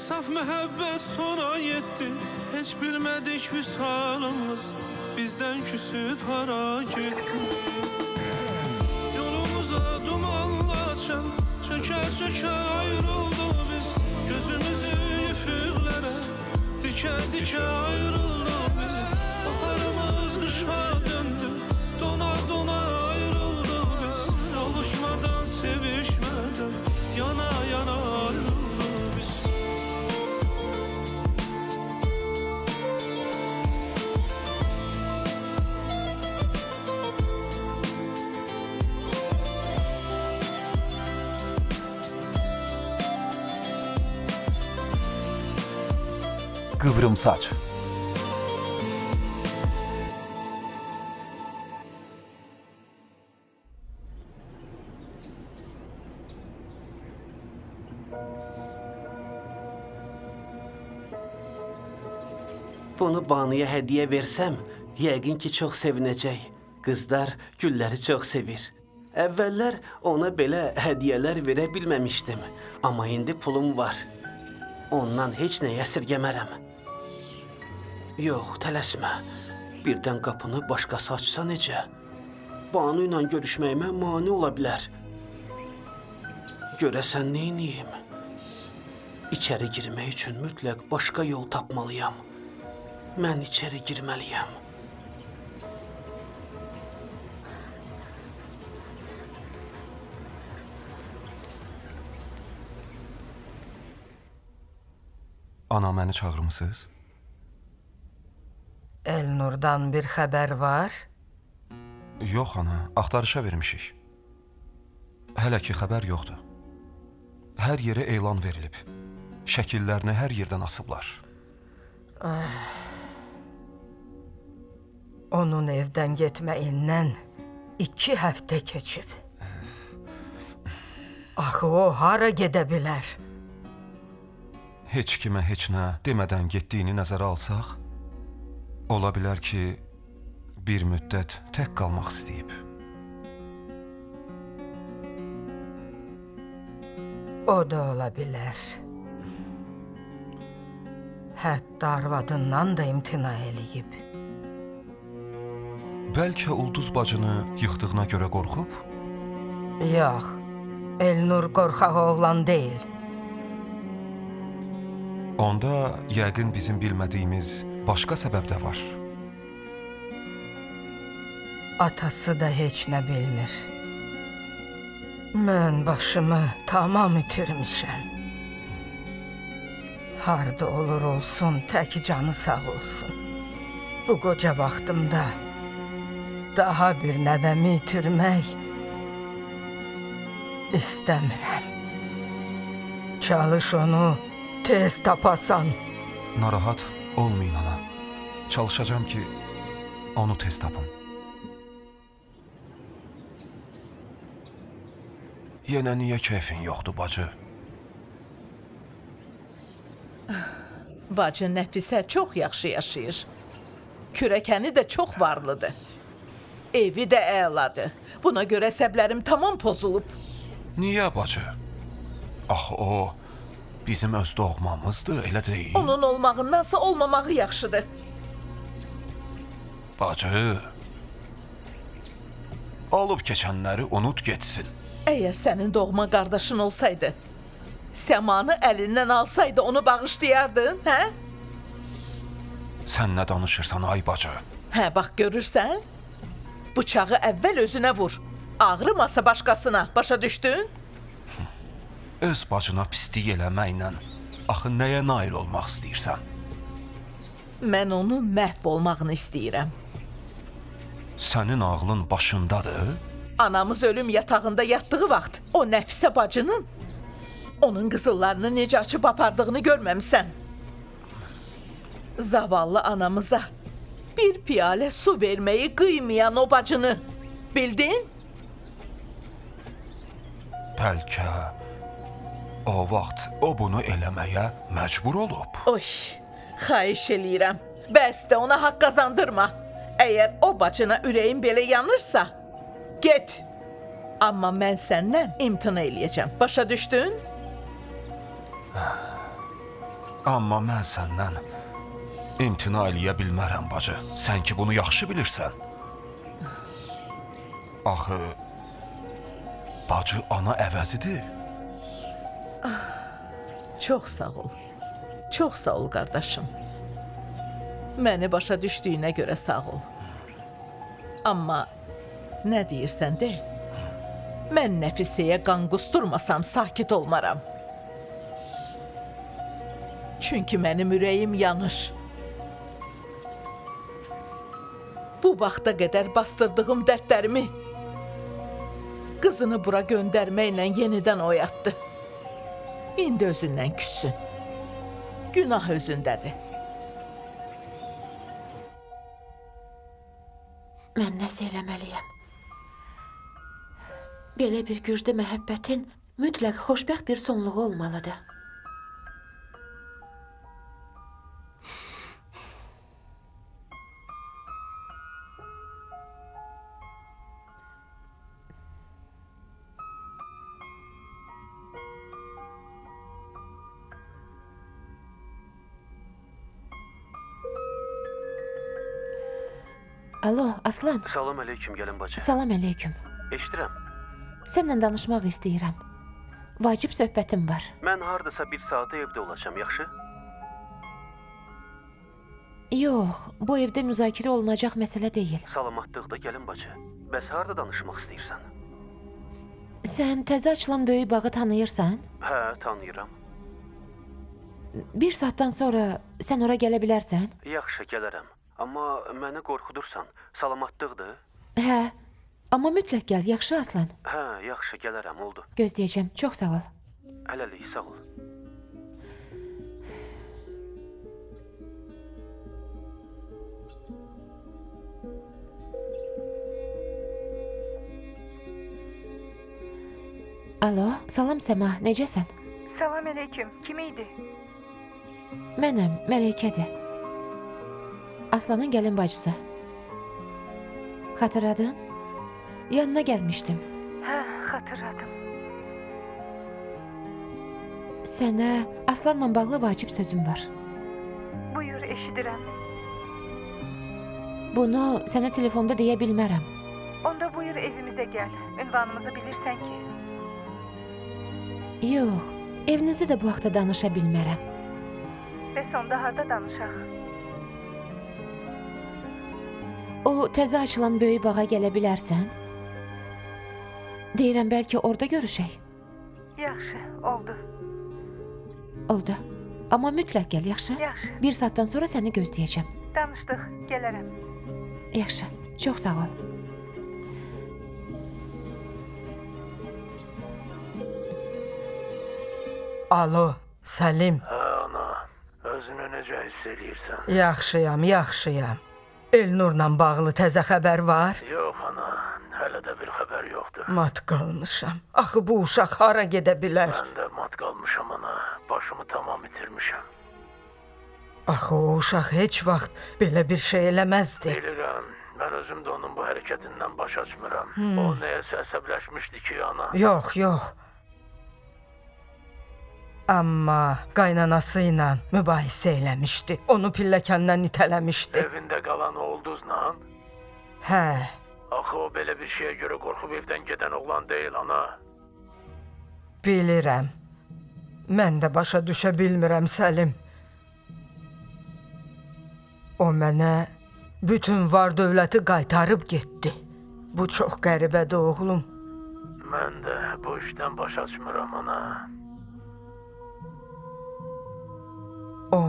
Saf məhəbbət sona yetti. Heç bilmədik vüsalımız bizdən küsüb hara getdi. Yolumuza dumanlaşan çökə-çökə ayrıldı biz. Gözümüzü üfüqlərə dikə-dikə ayrıldı biz. Baharımız qışa döndü, dona-dona ayrıldı biz. Yoluşmadan, sevişmədən, yana-yana ayrıldı biz. Kıvrımsaç. Bunu Banu'ya hediye versem, yəqin ki çox sevinəcək. Qızlar gülləri çox sevir. Əvvəllər ona belə hədiyyələr verə bilməmişdim. Amma indi pulum var. Ondan heç nə əsirgəmərəm. Yox, tələsmə. Birdən qapını başqası açsa necə? Banu ilə görüşməyimə mane ola bilər. Görəsən neyniyim? İçəri girmək üçün mütləq başqa yol tapmalıyam. Mən içəri girməliyəm. Ana, məni çağırmısınız? Elnurdan bir xəbər var? Yox ana, axtarışa vermişik. Hələ ki xəbər yoxdur. Hər yerə elan verilib. Şəkillərini hər yerdən asıblar. Onun evdən getməyindən 2 həftə keçib. Axı o hara gedə bilər? Heç kimə heç nə demədən getdiyini nəzərə alsaq, ola bilər ki, bir müddət tək qalmaq istəyib. O da ola bilər. Hətta arvadından da imtina eləyib. Bəlkə Ulduz bacını yıxdığına görə qorxub? Yox, Elnur qorxaq oğlan deyil. Onda yəqin bizim bilmədiyimiz başqa səbəb də var. Atası da heç nə bilmir. Mən başımı tamam itirmişəm. Harda olur olsun, tək canı sağ olsun. Bu qoca vaxtımda daha bir nəvəmi itirmək istəmirəm. Çalış onu tez tapasan. Narahat olmayın ana. Çalışacağım ki, onu tez tapım. Yenə niyə keyfin yoxdur bacı? Bacı Nəfisə çox yaxşı yaşayır. Kürəkəni də çox varlıdır. Evi də əladır. Buna görə səblərim tamam pozulub. Niyə bacı? Axı o bizim öz doğmamızdır, elə deyil? Onun olmağındansa olmamağı yaxşıdır. Bacı, olub keçənləri unut getsin. Əgər sənin doğma qardaşın olsaydı, Səmanı əlindən alsaydı onu bağışlayardın, hə? Sən nə danışırsan ay bacı? Hə, bax görürsən? Bıçağı əvvəl özünə vur. Ağrımasa başqasına, başa düşdün? Öz bacına pislik eləməklə axı nəyə nail olmaq istəyirsən? Mən onun məhv olmağını istəyirəm. Sənin ağlın başındadır? Anamız ölüm yatağında yatdığı vaxt o Nəfisə bacının onun qızıllarını necə açıb apardığını görməmisən. Zavallı anamıza bir piyalə su verməyi qıymayan o bacını bildin? Bəlkə o vaxt o bunu eləməyə məcbur olub. Oy, xahiş eləyirəm. Bəs də ona haqq qazandırma. Əgər o bacına ürəyin belə yanırsa, get. Amma mən səndən imtina eləyəcəm. Başa düşdün? Amma mən səndən imtina eləyə bilmərəm, bacı. Sən ki, bunu yaxşı bilirsən. Axı, bacı ana əvəzidir. Çox sağ ol. Çox sağ ol qardaşım. Məni başa düşdüyünə görə sağ ol. Amma nə deyirsən de, mən Nəfisəyə qan qusturmasam sakit olmaram. Çünki mənim ürəyim yanır. Bu vaxta qədər bastırdığım dərdlərimi qızını bura göndərməklə yenidən oyatdı. İndi özündən küssün. Günah özündədir. Mən nəsə eləməliyəm. Belə bir güclü məhəbbətin mütləq xoşbəxt bir sonluğu olmalıdır. Alo, Aslan. Salam aleyküm gəlin bacı. Salam əleyküm. Eşidirəm. Səninlə danışmaq istəyirəm. Vacib söhbətim var. Mən hardasa bir saata evdə olacağam, yaxşı? Yox, bu evdə müzakirə olunacaq məsələ deyil. Salamatlıqda gəlin bacı. Bəs harda danışmaq istəyirsən? Sən təzə açılan böyük bağı tanıyırsan? Hə, tanıyıram. Bir saatdan sonra sən ora gələ bilərsən? Yaxşı, gələrəm. Amma məni qorxudursan. Salamatlıqdır? Hə, amma mütləq gəl, yaxşı Aslan? Hə, yaxşı, gələrəm, oldu. Gözləyəcəm, çox sağ ol. Hələlik, sağ ol. Alo, salam Səma, necəsən? Salam aleyküm. Kim idi? Mənəm, Mələykədir. Aslanın gəlin bacısı. Xatırladın? Yanına gəlmişdim. Hə, xatırladım. Sənə Aslanla bağlı vacib sözüm var. Buyur, eşidirəm. Bunu sənə telefonda deyə bilmərəm. Onda buyur evimizə gəl. Ünvanımızı bilirsən ki. Yox, evinizdə də bu haqda danışa bilmərəm. Bəs onda harda danışaq? O təzə açılan böyük bağa gələ bilərsən? Deyirəm, bəlkə orada görüşək. Yaxşı, oldu. Oldu. Amma mütləq gəl, yaxşı? Yaxşı. Bir saatdan sonra səni gözləyəcəm. Danışdıq, gələrəm. Yaxşı, çox sağ ol. Alo, Səlim. Hə ana, özünü necə hiss eləyirsən? Yaxşıyam, yaxşıyam. Elnurla bağlı təzə xəbər var? Yox ana, hələ də bir xəbər yoxdur. Mat qalmışam. Axı bu uşaq hara gedə bilər? Mən də mat qalmışam ana, başımı tamam itirmişəm. Axı o uşaq heç vaxt belə bir şey eləməzdi. Bilirəm, mən özüm də onun bu hərəkətindən baş açmıram. O nəyəsə əsəbləşmişdi ki ana. Yox, yox. Amma qaynanası ilə mübahisə eləmişdi. Onu pilləkəndən itələmişdi. Evində qalan oğulduzla? Hə, Axı o belə bir şeyə görə qorxub evdən gedən oğlan deyil ana. bilirəm. Mən də başa düşə bilmirəm, Səlim. O mənə bütün var dövləti qaytarıb getdi. Bu çox qəribədir, oğlum. Mən də bu işdən baş açmıram ana. O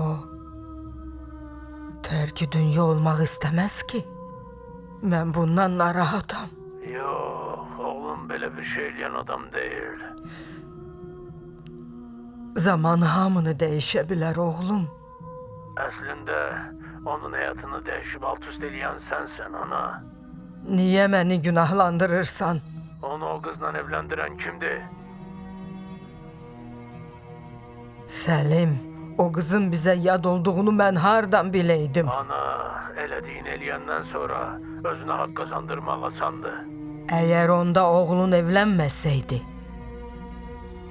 tərki dünya olmaq istəməz ki. Mən bundan narahatam. Yox, oğlum belə bir şey eləyən adam deyil. Zaman hamını dəyişə bilər, oğlum. Əslində onun həyatını dəyişib alt-üst eləyən sənsən ana. Niyə məni günahlandırırsan? Onu o qızla evləndirən kimdir? Səlim, o qızın bizə yad olduğunu mən hardan biləydim? Ana, elədiyini eləyəndən sonra özünə haqq qazandırmaq asandır. Əgər onda oğlun evlənməsəydi,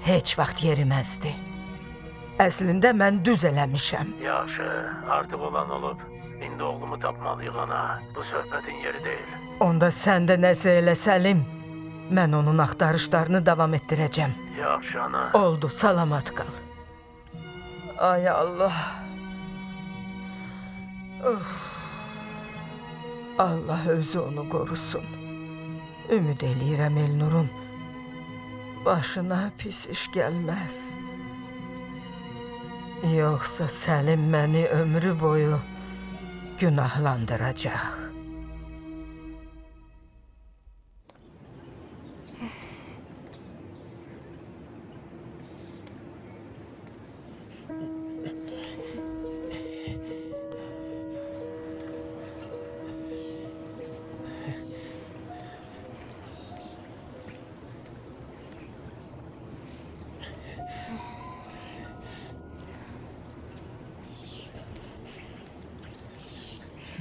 heç vaxt yeriməzdi. Əslində mən düz eləmişəm. Yaxşı, artıq olan olub. İndi oğlumu tapmalıyıq ana. Bu söhbətin yeri deyil. Onda sən də nəsə elə Səlim. Mən onun axtarışlarını davam etdirəcəm. Yaxşı ana. Oldu, salamat qal. Ay Allah. Allah özü onu qorusun. Ümid eləyirəm Elnurun başına pis iş gəlməz. Yoxsa Səlim məni ömrü boyu günahlandıracaq.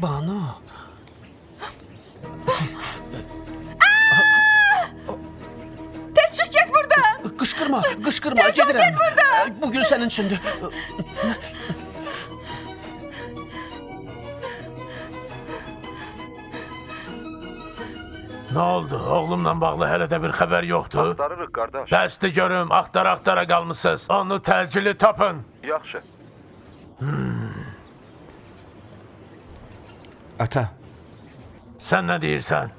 Banu. Tez çık git buradan. Qışqırma, gedirəm. Get buradan. Bugün sənin üçündür. Nə oldu? Oğlumla bağlı hələ də bir xəbər yoxdur. Axtarırıq qardaş. Bəsdir görüm, axtara qalmısınız. Onu təcili tapın. Yaxşı. Ata, Sən nə deyirsən?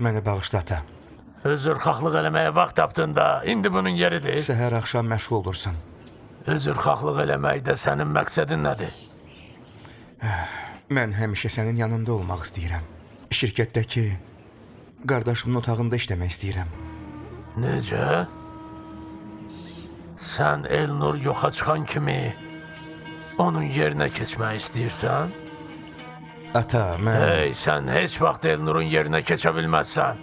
məni bağışla ata. Üzrxahlıq eləməyə vaxt tapdın da, indi bunun yeridir. Səhər axşam məşğul olursan. Üzrxahlıq eləməkdə sənin məqsədin nədir? Mən həmişə sənin yanında olmaq istəyirəm. Şirkətdəki qardaşımın otağında işləmək istəyirəm. Necə? Sən Elnur yoxa çıxan kimi onun yerinə keçmək istəyirsən? Ata, mən... Hey, sən heç vaxt Elnurun yerinə keçə bilməzsən.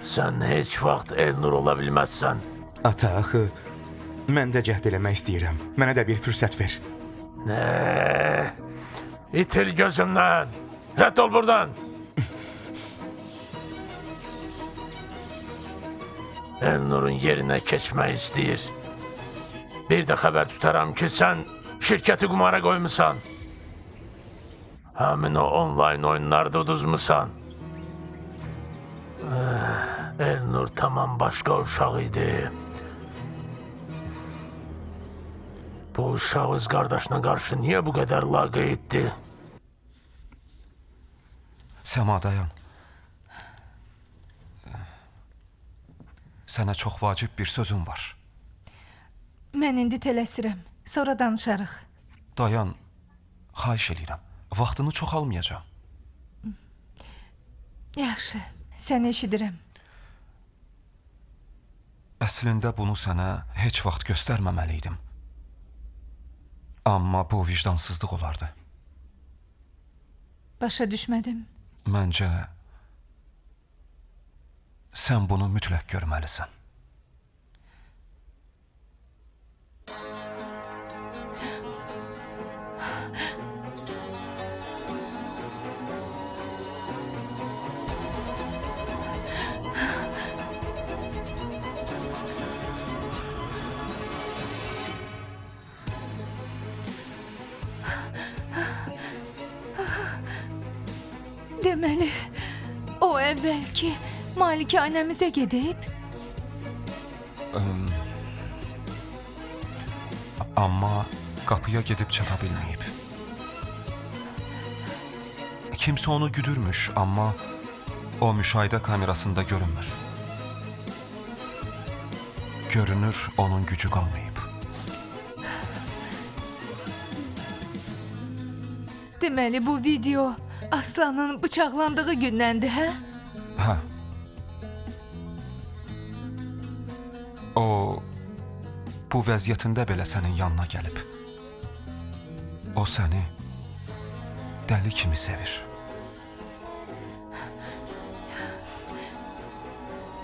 Sən heç vaxt Elnur ola bilməzsən. Ata, axı, mən də cəhd eləmək istəyirəm. Mənə də bir fürsət ver. Nə? İtil gözümdən. Rədd ol buradan. Elnurun yerinə keçmək istəyir. Bir də xəbər tutaram ki, sən şirkəti qumara qoymusan. Həmin o onlayn oyunlarda uduzmusan. Elnur tamam başqa uşaq idi. Bu uşaq öz qardaşına qarşı niyə bu qədər laqeyddir? Səma, dayan. Sənə çox vacib bir sözüm var. Mən indi tələsirəm. Sonra danışarıq. Dayan, xahiş eləyirəm. Vaxtını çox almayacağam. Yaxşı, səni eşidirəm. Əslində bunu sənə heç vaxt göstərməməliydim. Amma bu vicdansızlıq olardı. Başa düşmədim. Məncə, sən bunu mütləq görməlisən. Deməli, o əvvəlki malikanəmizə gedib, Amma qapıya gedib çata bilməyib. Kimsə onu güdürmüş, amma o müşahidə kamerasında görünmür. Görünür, onun gücü qalmayıb. deməli bu video Aslanın bıçaqlandığı gündəndir, hə? Hə. O, bu vəziyyətində belə sənin yanına gəlib. O səni dəli kimi sevir.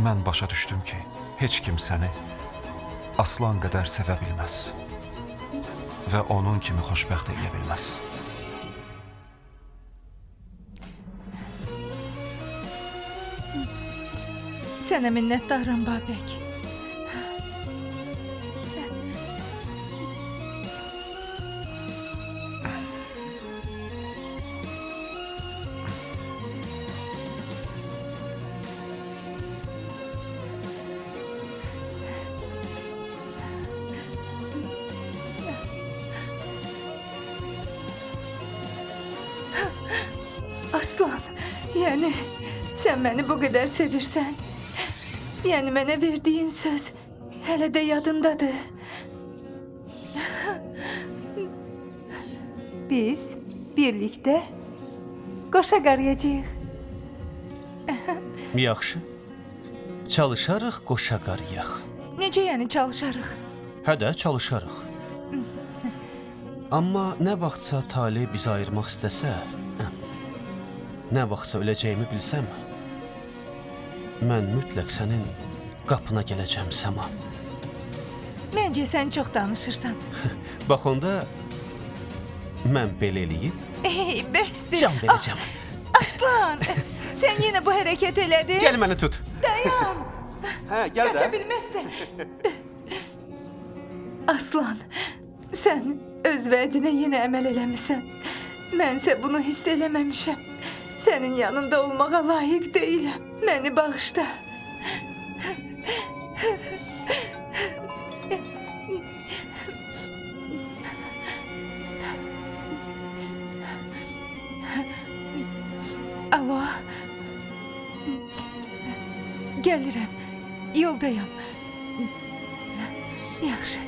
Mən başa düşdüm ki, heç kim səni Aslan qədər sevə bilməz və onun kimi xoşbəxt edə bilməz. Sənə minnətdaram, Babək. Aslan, yəni sən məni bu qədər sevirsən. Yəni mənə verdiyin söz hələ də yadındadır. Biz birlikdə qoşa qarıyacağıq. Yaxşı. Çalışarıq, qoşa qarıyaq. Necə yəni çalışarıq? Hə də çalışarıq. Amma nə vaxtsa talih bizi ayırmaq istəsə, nə vaxtsa öləcəyimi bilsəm, mən mütləq sənin qapına gələcəm Səma. Məncə sən çox danışırsan. Bax onda mən belə eləyib Bəsdir. can verəcəm. Aslan, sən yenə bu hərəkət elədin. Gəl məni tut. Dayan. Hə, gəl Qaça bilməzsən. Aslan, sən öz vədinə yenə əməl eləmisən. Mənsə bunu hiss eləməmişəm. Sənin yanında olmağa layiq deyiləm. Məni bağışla. Alo. Gəlirəm. Yoldayam. Yaxşı.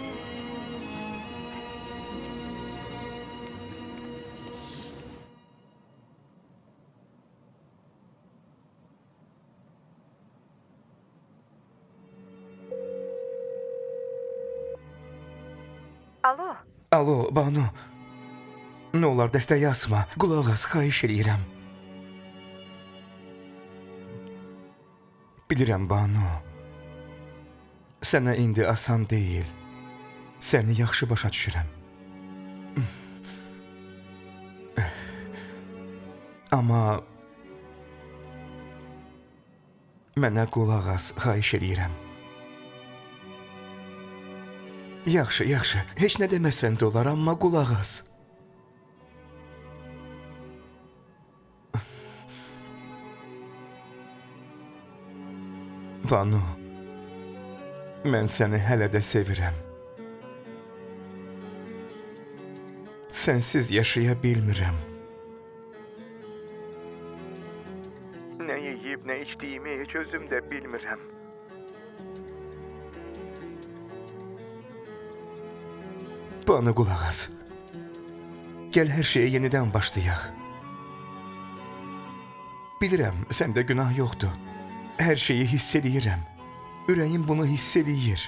Alo. Alo, Banu. Nə olar dəstəyi asma. Qulaq as, xahiş eləyirəm. Bilirəm, Banu. Sənə indi asan deyil. Səni yaxşı başa düşürəm. Amma mənə qulaq as, xahiş eləyirəm. Yaxşı, yaxşı. Heç nə deməsən də olar, amma qulaq as. Banu, mən səni hələ də sevirəm. Sənsiz yaşaya bilmirəm. Nə yeyib, nə içdiyimi heç özüm də bilmirəm. Bana qulaq as. Gəl hər şeyə yenidən başlayaq. Bilirəm, səndə günah yoxdur. Hər şeyi hiss eləyirəm. Ürəyim bunu hiss eləyir.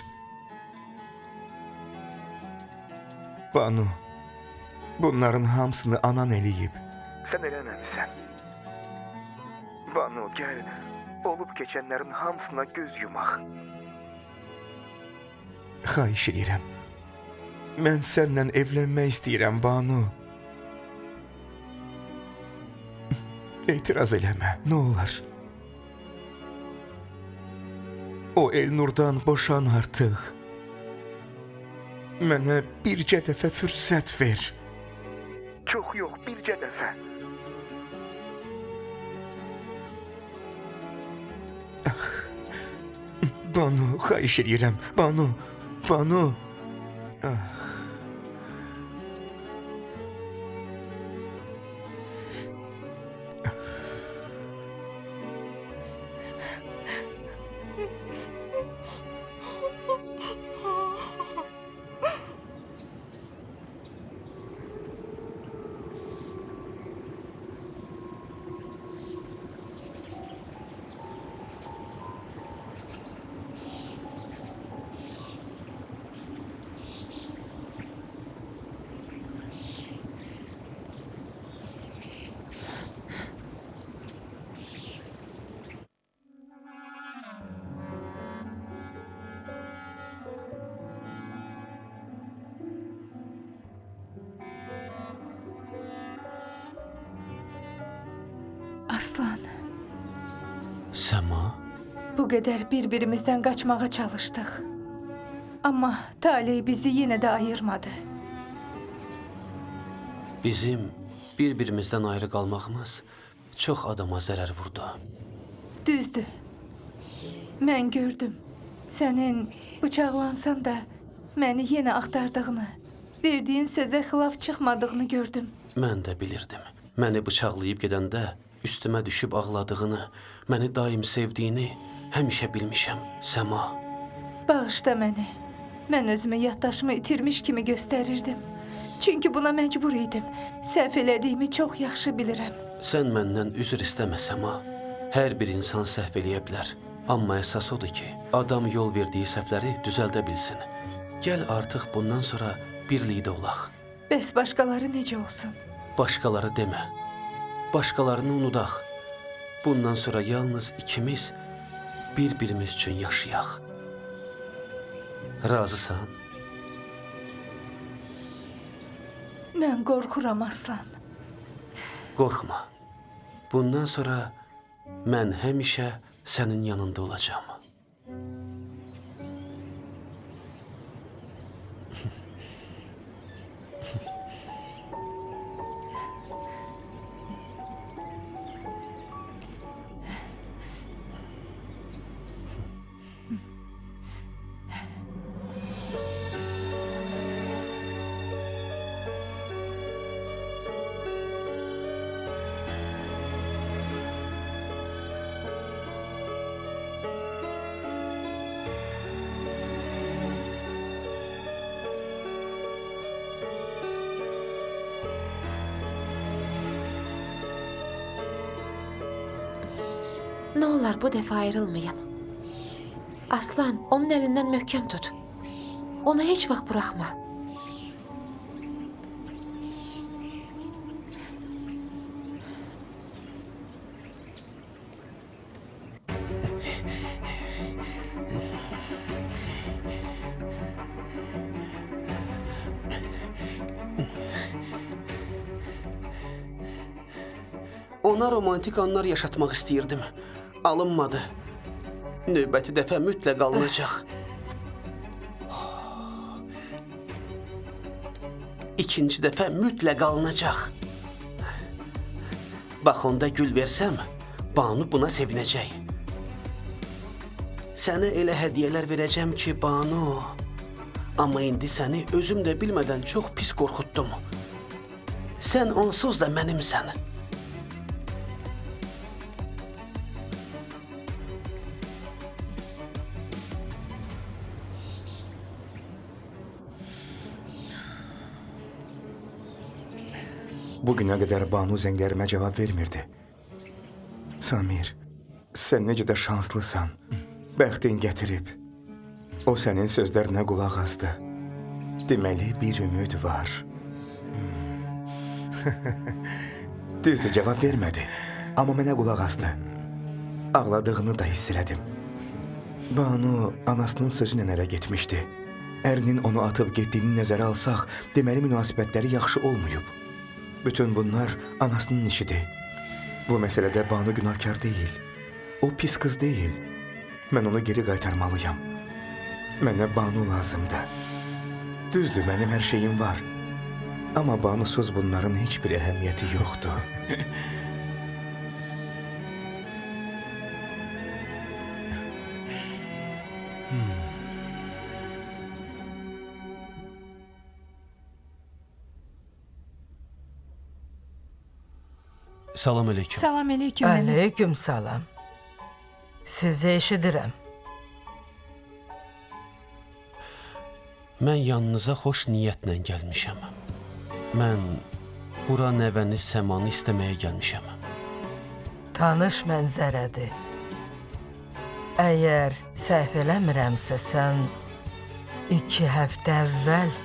Banu, bunların hamısını anan eləyib. Sən eləməmisən. Banu, gəl, olub keçənlərin hamısına göz yumaq. Xahiş eləyirəm. Mən səndən evlənmək istəyirəm, Banu. Etiraz eləmə, nə olar? O Elnurdan boşan artıq. Mənə bircə dəfə fürsət ver. Çox yox, bircə dəfə. Banu, xahiş eləyirəm. Banu, Banu. Aslan, Səma, bu qədər bir-birimizdən qaçmağa çalışdıq. Amma talih bizi yenə də ayırmadı. bizim bir-birimizdən ayrı qalmağımız çox adama zərər vurdu. Düzdür. Mən gördüm. Sənin bıçaqlansan da məni yenə axtardığını, verdiyin sözə xilaf çıxmadığını gördüm. Mən də bilirdim. Məni bıçaqlayıb gedəndə üstümə düşüb ağladığını, məni daim sevdiyini həmişə bilmişəm, Səma. Bağışla məni. Mən özümü yaddaşımı itirmiş kimi göstərirdim. Çünki buna məcbur idim. Səhv elədiyimi çox yaxşı bilirəm. Sən məndən üzr istəmə, Səma. Hər bir insan səhv eləyə bilər. Amma əsas odur ki, adam yol verdiyi səhvləri düzəldə bilsin. Gəl artıq bundan sonra birlikdə olaq. Bəs başqaları necə olsun? Başqaları demə. Başqalarını unudaq. Bundan sonra yalnız ikimiz bir-birimiz üçün yaşayaq. Razısan? Mən qorxuram Aslan. Qorxma. Bundan sonra mən həmişə sənin yanında olacağam. Ne olar bu defa ayrılmayın. Aslan, onun elinden möhkem tut. Onu hiç vaxt bırakma. Ona romantik anlar yaşatmaq istəyirdim. Alınmadı. Növbəti dəfə mütləq alınacaq. İkinci dəfə mütləq alınacaq. Bax, onda gül versəm, Banu buna sevinəcək. Sənə elə hədiyyələr verəcəm ki, Banu. Amma indi səni özüm də bilmədən çox pis qorxutdum. Sən onsuz da mənimsən. Bugüne kadar Banu zənglərimə cevap vermirdi. Samir, sen necə də şanslısın. Bəxtin gətirib. O sənin sözlərinə qulaq asdı. Deməli bir ümid var. Düzdür, cevap vermədi. Amma mənə qulaq asdı. Ağladığını da hiss elədim. Banu anasının sözünə ərə getmişdi. Ərinin onu atıb getdiyini nəzərə alsaq, deməli münasibətləri yaxşı olmayıb. Bütün bunlar anasının işidir. Bu məsələdə Banu günahkar deyil. O pis kız değil. Mən onu geri qaytarmalıyam. Mənə Banu lazımdır. Düzdür, mənim hər şeyim var. Amma Banusuz bunların heç bir əhəmiyyəti yoxdur. Salam aleyküm. Salam aleyküm nənə. Aleyküm salam. Sizi eşidirəm. Mən yanınıza xoş niyyətlə gəlmişəm. Mən bura nəvəniz Səmanı istəməyə gəlmişəm. Tanış mənzərədir. Əgər səhv eləmirəmsə, sən 2 həftə əvvəl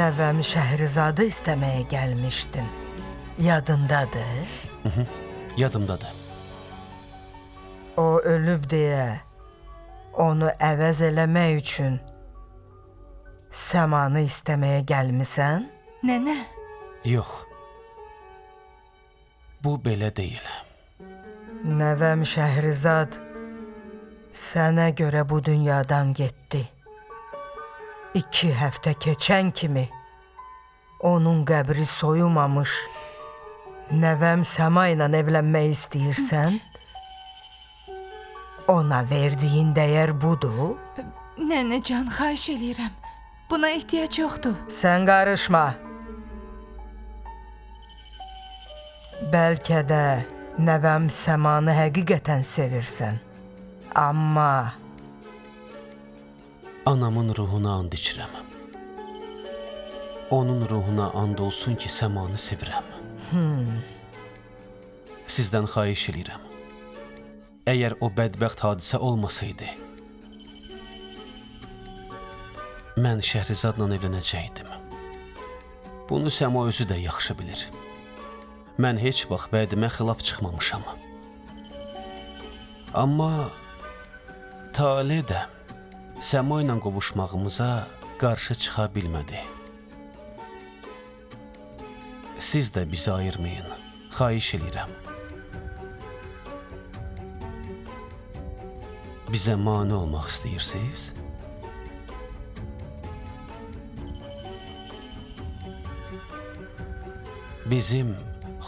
nəvəm Şəhrizadı istəməyə gəlmişdin. Yadındadır? Yadımdadır. O ölüb deyə onu əvəz eləmək üçün Səmanı istəməyə gəlmisən? Nənə, Yox. Bu belə deyil. Nəvəm Şəhrizad sənə görə bu dünyadan getdi. 2 həftə keçən kimi onun qəbri soyumamış. Nəvəm Səma ilə evlənmək istəyirsən? Ona verdiyin dəyər budur. nənəcan, xahiş eləyirəm. Buna ehtiyac yoxdur. Sən qarışma. Bəlkə də Nəvəm Səmanı həqiqətən sevirsən. Amma Anamın ruhuna and içirəm. Onun ruhuna and olsun ki, Səmanı sevirəm. Sizdən xahiş eləyirəm. Əgər o bədbəxt hadisə olmasaydı, mən Şəhrizadla evlənəcəkdim. Bunu Səma özü də yaxşı bilir. Mən heç vaxt vədimə xilaf çıxmamışam. Amma Taleh də Səma ilə qovuşmağımıza qarşı çıxa bilmədi. Siz də bizi ayırmayın. Xahiş eləyirəm. Bizə mane olmaq istəyirsiniz? Bizim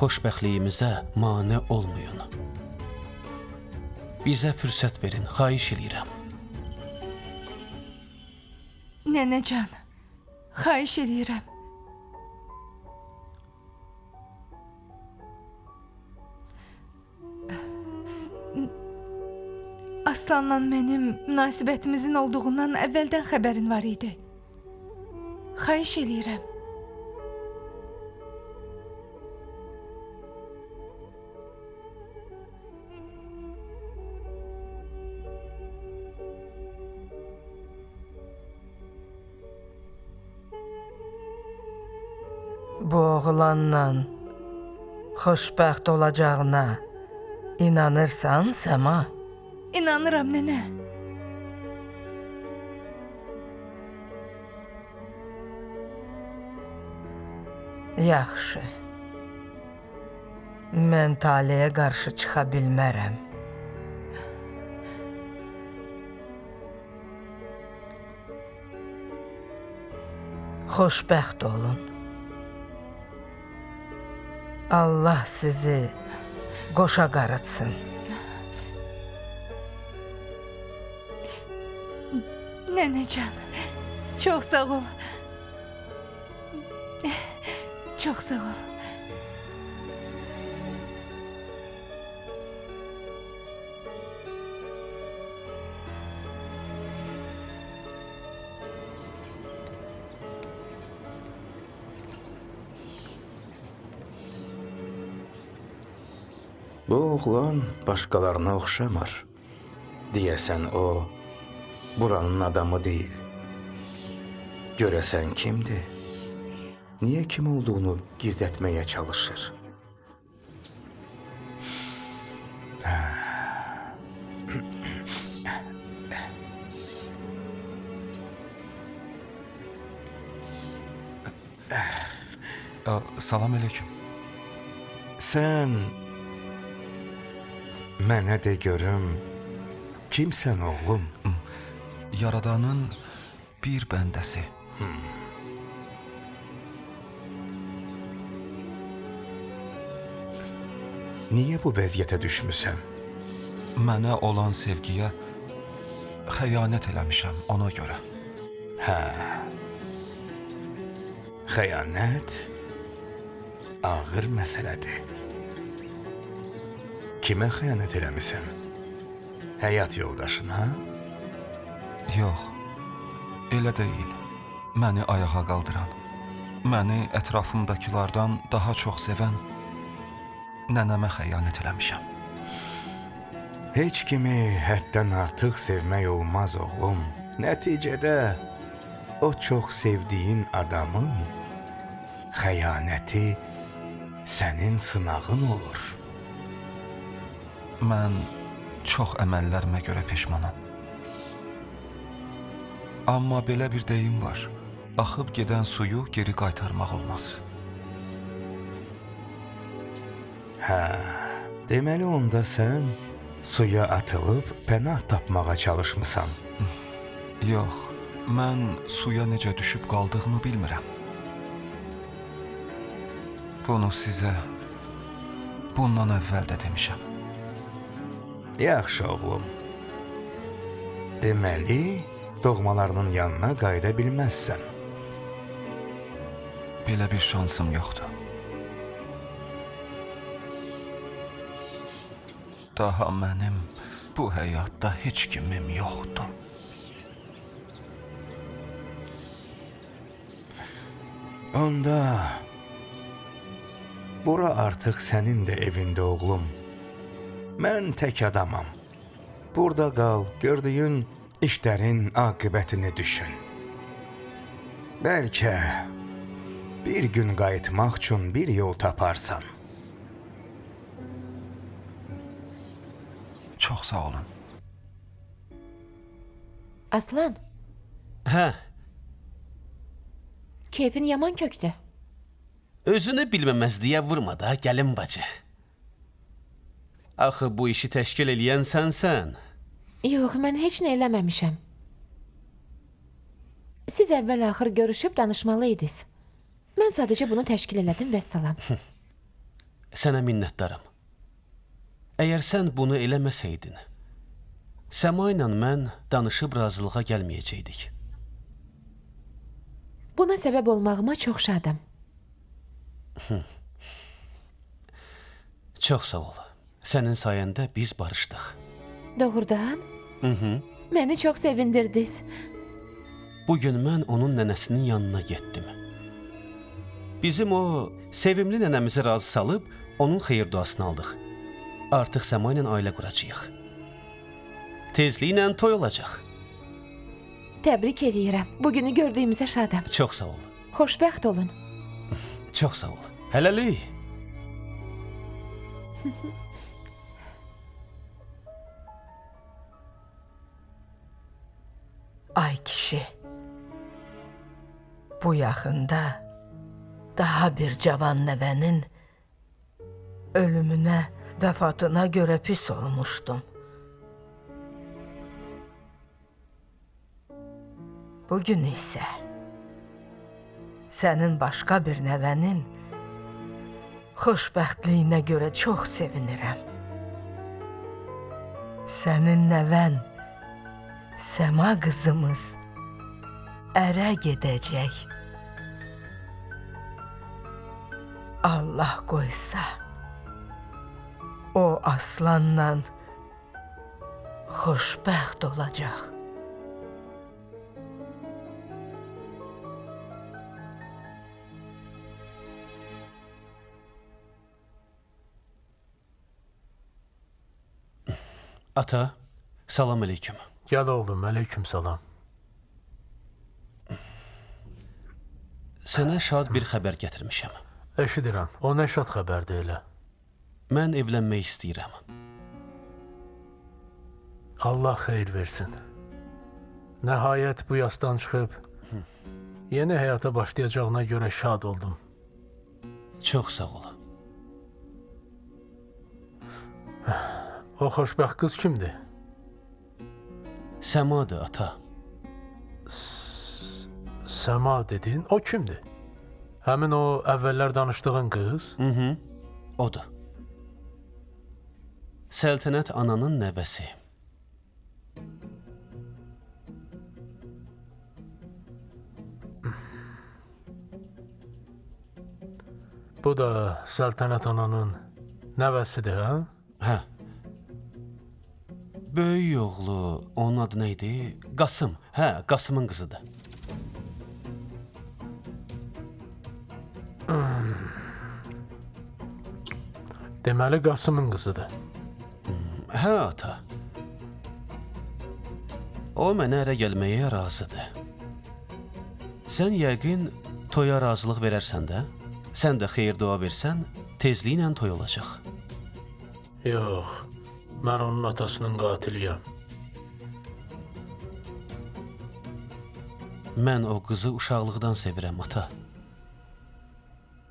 xoşbəxtliyimizə mane olmayın. Bizə fürsət verin, xahiş eləyirəm. Nənəcan, xahiş eləyirəm. Aslanla mənim münasibətimizin olduğundan əvvəldən xəbərin var idi. Xahiş eləyirəm. bu oğlanla xoşbəxt olacağına inanırsan Səma? İnanıram nənə. Yaxşı. Mən Talehə qarşı çıxa bilmərəm. Xoşbəxt olun. Allah sizi qoşa qarıtsın. Nənəcan, çox sağ ol. Çox sağ ol. Bu oğlan başqalarına oxşamır. Deyəsən o buranın adamı deyil. Görəsən kimdir? Niyə kim olduğunu gizlətməyə çalışır? Salam aleyküm. Sən mənə de görüm, kimsən oğlum? Yaradanın bir bəndəsi. Niyə bu vəziyyətə düşmüsən? Mənə olan sevgiyə xəyanət eləmişəm ona görə. Xəyanət ağır məsələdir. Kimə xəyanət eləmisən? Həyat yoldaşına? Yox, elə deyil. Məni ayağa qaldıran, məni ətrafımdakılardan daha çox sevən nənəmə xəyanət eləmişəm. Heç kimi həddən artıq sevmək olmaz oğlum. Nəticədə o çox sevdiyin adamın xəyanəti sənin sınağın olur. Mən çox əməllərimə görə peşmanam. Amma belə bir deyim var. Axıb gedən suyu geri qaytarmaq olmaz. Deməli onda sən suya atılıb pənah tapmağa çalışmısan. Yox, mən suya necə düşüb qaldığımı bilmirəm. Bunu sizə bundan əvvəl də demişəm. Yaxşı oğlum. Deməli, doğmalarının yanına qayıda bilməzsən. Belə bir şansım yoxdur. Daha mənim bu həyatda heç kimim yoxdur. Onda bura artıq sənin də evində, oğlum. Mən tək adamam. Burada qal, gördüyün işlərin aqibətini düşün. Bəlkə bir gün qayıtmaq üçün bir yol taparsan. Çox sağ olun. Aslan, Hə, keyfin yaman kökdü. özünü bilməməzliyə vurma da, gəlin bacı. Axı bu işi təşkil eləyən sənsən. Yox, mən heç nə eləməmişəm. Siz əvvəl-axır görüşüb danışmalıydınız. Mən sadəcə bunu təşkil elədim və salam. Sənə minnətdaram. Əgər sən bunu eləməsəydin, Səma ilə mən danışıb razılığa gəlməyəcəkdik. Buna səbəb olmağıma çox şadam. Çox sağ ol. Sənin sayəndə biz barışdıq. Doğrudan? Məni çox sevindirdiniz. Bugün mən onun nənəsinin yanına getdim. Bizim o sevimli nənəmizi razı salıb, onun xeyir duasını aldıq. Artıq Səma ilə ailə quracağıq. Tezliklə toy olacaq. Təbrik edirəm. Bugünü gördüyümüzə şadam. Çox sağ ol. Xoşbəxt olun. Çox sağ ol. Hələlik. Ay kişi, bu yaxında daha bir cavan nəvənin ölümünə, vəfatına görə pis olmuşdum. Bugün isə sənin başqa bir nəvənin xoşbəxtliyinə görə çox sevinirəm. Sənin nəvən Səma qızımız ərə gedəcək. Allah qoysa, o Aslanla xoşbəxt olacaq. Ata, salam aleyküm. Gəl oğlum, aleyküm salam. Sənə şad bir xəbər gətirmişəm. Eşidirəm, o nə şad xəbərdir elə. Mən evlənmək istəyirəm. Allah xeyir versin. Nəhayət bu yasdan çıxıb, yeni həyata başlayacağına görə şad oldum. Çox sağ ol. O xoşbəxt qız kimdir? Səmadır, ata. Səma dedin, o kimdir? Həmin o əvvəllər danışdığın qız? Odur. Səltənət ananın nəvəsi. Bu da Səltənət ananın nəvəsidir, hə? Hə. Böyük oğlu, onun adı nə idi? Qasım. Hə, Qasımın qızıdır. Deməli Qasımın qızıdır. Hə, ata. O mənə ərə gəlməyə razıdır. Sən yəqin toya razılıq verərsən də, sən də xeyir dua versən, tezliklə toy olacaq. Yox, mən onun atasının qatiliyəm. Mən o qızı uşaqlıqdan sevirəm, ata.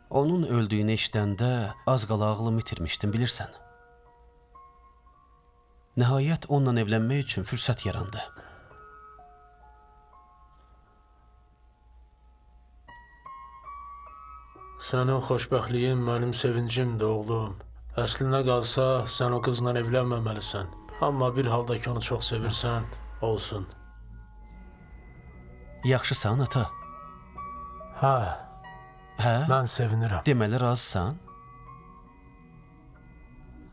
Onun öldüyünü eşidəndə az qala ağlımı itirmişdim, bilirsən. Nəhayət onunla evlənmək üçün fürsət yarandı. Sənin xoşbəxtliyin mənim sevincimdir, oğlum. Əslinə qalsa, sən o qızla evlənməməlisən. Amma bir halda ki, onu çox sevirsən, olsun. Yaxşısan, ata? Hə, Hə? mən sevinirəm. Deməli, razısan?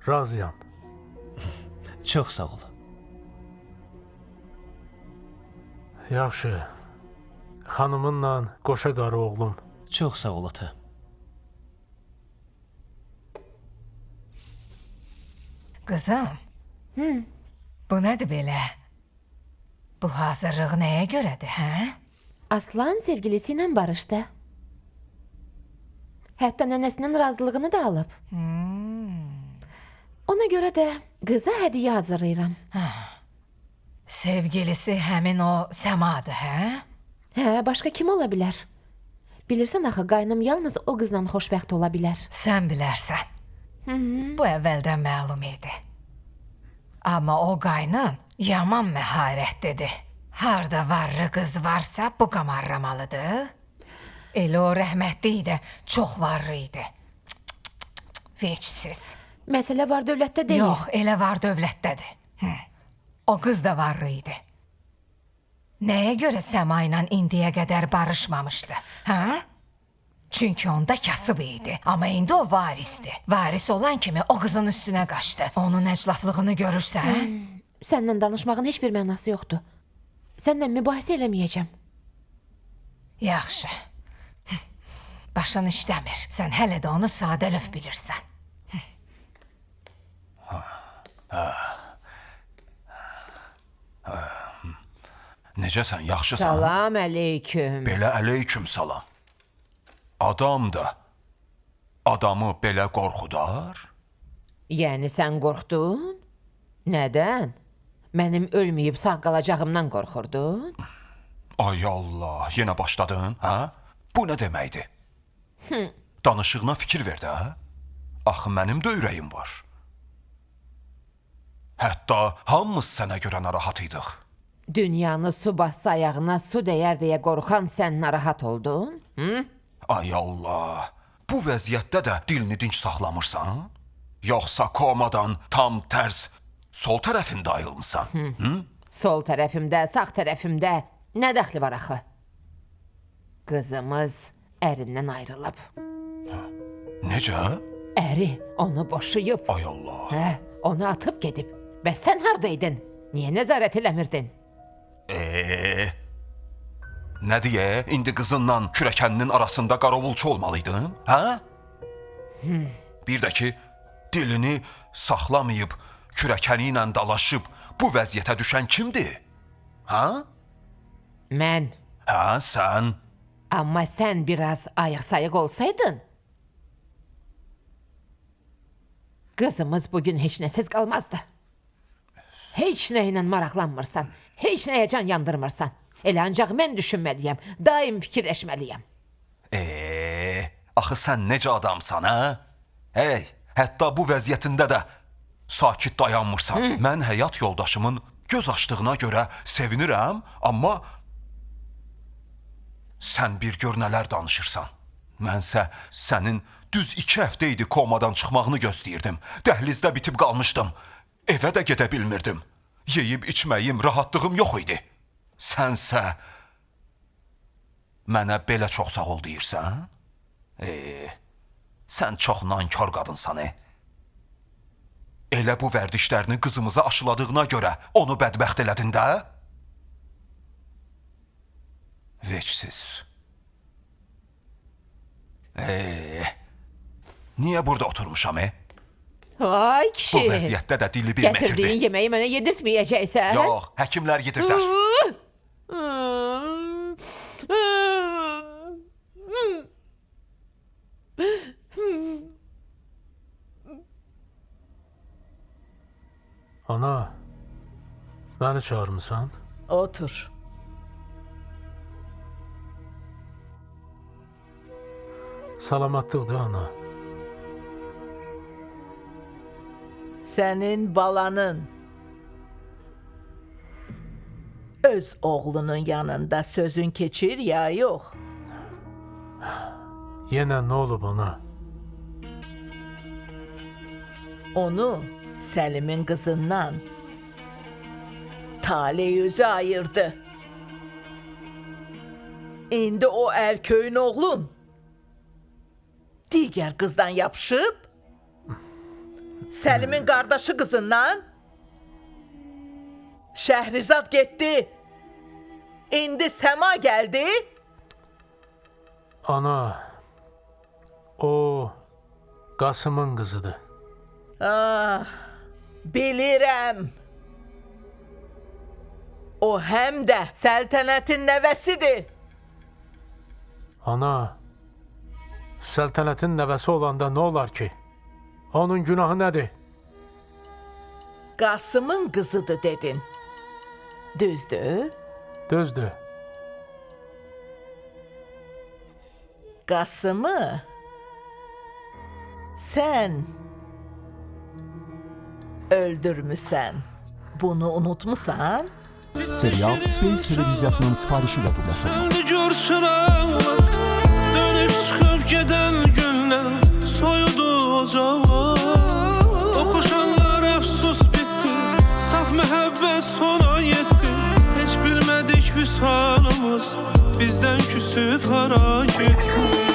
Razıyam. Çox sağ ol. Yaxşı. Xanımınla qoşa qarı oğlum. Çox sağ ol ata. Qızım. Bu nədir belə? Bu hazırlıq nəyə görədir, hə? Aslan sevgilisi ilə barışdı. Hətta nənəsinin razılığını da alıb. Ona görə də qıza hədiyyə hazırlayıram. Sevgilisi həmin o Səmadır, hə? Hə, başqa kim ola bilər? Bilirsən axı, qaynım yalnız o qızla xoşbəxt ola bilər. Sən bilərsən. Bu əvvəldən məlum idi. Amma o qaynın yaman məharətlidir. Harda varlı qız varsa bu qamarlamalıdır. Elə o rəhmətli də çox varlı idi. Vecsiz. Məsələ var dövlətdə deyil. Yox, elə var dövlətdədir. O qız da varlı idi. Nəyə görə Səma ilə indiyə qədər barışmamışdı, hə? Çünki onda kasıb idi, amma indi o varisdir. Varis olan kimi o qızın üstünə qaçdı. Onun əclaflığını görürsən? Səndən danışmağın heç bir mənası yoxdur. Səndən mübahisə eləməyəcəm. Yaxşı. Başın işləmir. Sən hələ də onu sadəlöv bilirsən. Necəsən, yaxşısan? Salam əleyküm. Belə əleyküm salam. Adam da adamı belə qorxudar? Yəni sən qorxdun? Nədən? Mənim ölməyib sağ qalacağımdan qorxurdun? Ay Allah, yenə başladın, hə? Bu nə deməkdir? Danışığına fikir ver də, hə? Axı mənim də ürəyim var. Hətta hamımız sənə görə narahat idik. Dünyanı su bassa ayağına su dəyər deyə qorxan sən narahat oldun? Ay Allah, bu vəziyyətdə də dilini dinç saxlamırsan? Yoxsa komadan tam tərs sol tərəfində ayılmısan? Sol tərəfimdə, sağ tərəfimdə nə dəxli var axı? Qızımız ərindən ayrılıb. Necə? Əri onu boşayıb. Ay Allah. Hə, onu atıb gedib. Bəs sən hardaydın? Niyə nəzarət eləmirdin? Nə deyə, indi qızınla kürəkəninin arasında qarovulçu olmalıydın, hə? Bir də ki, dilini saxlamayıb, kürəkəni ilə dalaşıb, bu vəziyyətə düşən kimdir? Hə? Mən. Hə, sən? Amma sən biraz ayıq-sayıq olsaydın, qızımız bugün heç nəsiz qalmazdı. Heç nə ilə maraqlanmırsan, heç nəyə can yandırmırsan. Elə ancaq mən düşünməliyəm, daim fikirləşməliyəm. Axı sən necə adamsan, hə? Hey, hətta bu vəziyyətində də sakit dayanmırsan. Mən həyat yoldaşımın göz açdığına görə sevinirəm, amma sən bir gör nələr danışırsan. Mənsə sənin düz 2 həftə idi komadan çıxmağını gözləyirdim. Dəhlizdə bitib qalmışdım. Evə də gedə bilmirdim. Yeyib içməyim, rahatlığım yox idi. Sənsə mənə belə çox sağ ol deyirsən? Sən çox nankar qadınsan, Elə bu vərdişlərini qızımıza aşıladığına görə onu bədbəxt elədin də? Vecsiz. Niyə burada oturmuşam, Ay Bu kişi, vəziyyətdə də dili 1 metrdir. gətirdiyin yeməyi mənə yedirtməyəcəksən. Yox, həkimlər yedirdər. Ana, məni çağırmısan? Otur. Salamatlıqdır ana. Sənin balanın öz oğlunun yanında sözün keçir ya yox? Yenə nə olub ona? Onu Səlimin qızından Taley özü ayırdı. İndi o erköyün oğlun digər qızdan yapışıb Səlimin qardaşı qızından Şəhrizad getdi. İndi Səma gəldi. Ana, o Qasımın qızıdır. Ah, bilirəm. O həm də səltənətin nəvəsidir. Ana, səltənətin nəvəsi olanda nə olar ki? Onun günahı nədir? Qasımın qızıdır dedin. Düzdür? Düzdür. Qasımı sən öldürmüsən. Bunu unutmusan? Serial Space televiziyasının sifarişiyle paylaşıldı. Gör çıraqlar, dönüb çıxıb gedən günlər, soyudu ocaqlar. Oxuşanlar əfsus bitdi, saf məhəbbət sona yetdi. Heç bilmədik vüsalımız, bizdən küsüb hara getdi.